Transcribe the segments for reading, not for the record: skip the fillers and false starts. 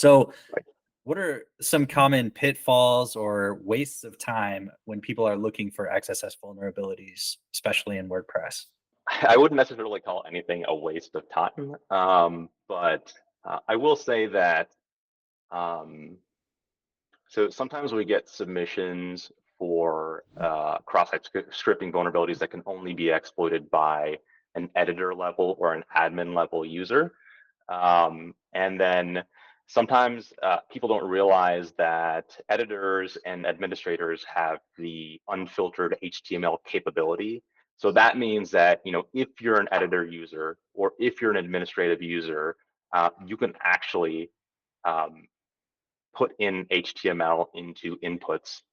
So Right. what are some common pitfalls or wastes of time when people are looking for XSS vulnerabilities, especially in WordPress? I wouldn't necessarily call anything a waste of time, but I will say that um, so sometimes we get submissions for cross-site scripting vulnerabilities that can only be exploited by an editor level or an admin level user. And then sometimes people don't realize that editors and administrators have the unfiltered HTML capability. So that means that, if you're an editor user or if you're an administrative user, you can actually um, put in HTML into inputs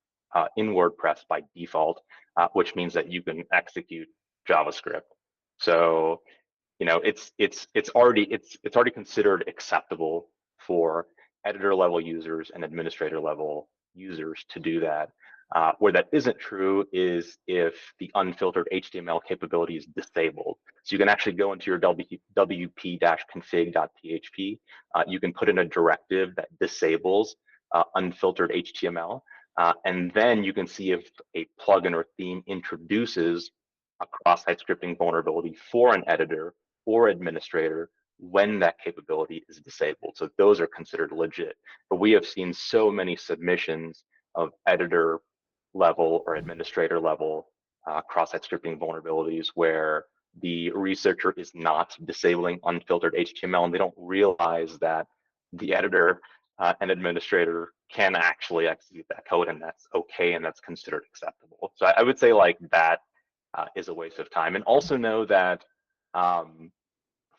in WordPress by default, which means that you can execute JavaScript. So it's already considered acceptable for editor level users and administrator level users to do that. Where that isn't true is if the unfiltered HTML capability is disabled. So you can actually go into your wp-config.php. You can put in a directive that disables unfiltered HTML. And then you can see if a plugin or theme introduces a cross-site scripting vulnerability for an editor or administrator when that capability is disabled. So those are considered legit. But we have seen so many submissions of editor level or administrator level cross-site scripting vulnerabilities where the researcher is not disabling unfiltered HTML and they don't realize that the editor and administrator can actually execute that code, and that's okay, and that's considered acceptable. So I would say like that is a waste of time. And also know that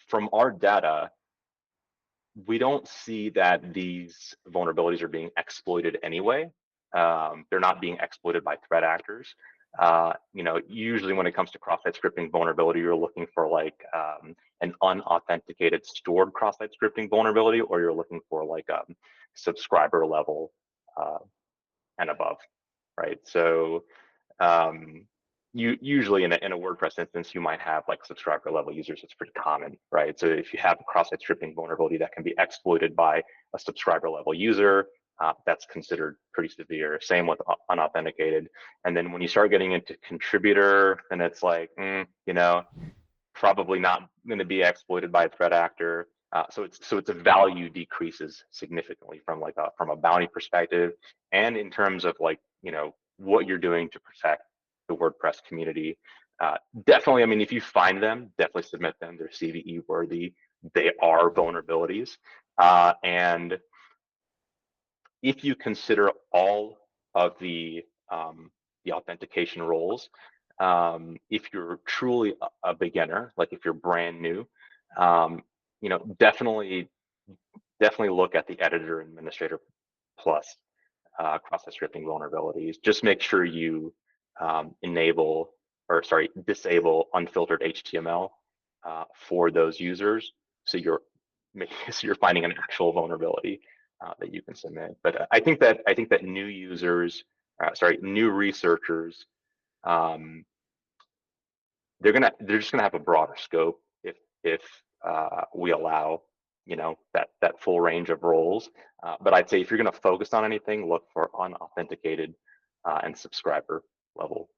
from our data, we don't see that these vulnerabilities are being exploited anyway. They're not being exploited by threat actors. Usually when it comes to cross-site scripting vulnerability, you're looking for like an unauthenticated stored cross-site scripting vulnerability, or you're looking for like subscriber level and above, right? So you usually in a WordPress instance, you might have like subscriber level users. It's pretty common, right? So if you have a cross-site scripting vulnerability that can be exploited by a subscriber level user, that's considered pretty severe. Same with unauthenticated. And then when you start getting into contributor, then it's like, probably not going to be exploited by a threat actor. So its value decreases significantly from a bounty perspective, and in terms of like what you're doing to protect the WordPress community. Definitely, I mean, if you find them, definitely submit them. They're CVE worthy. They are vulnerabilities, and if you consider all of the authentication roles, if you're truly a beginner, like if you're brand new, definitely look at the editor administrator plus cross-site scripting vulnerabilities. Just make sure you disable unfiltered HTML for those users, so you're finding an actual vulnerability that you can submit. But I think that new users, new researchers, they're just gonna have a broader scope if we allow that full range of roles. But I'd say if you're gonna focus on anything, look for unauthenticated and subscriber level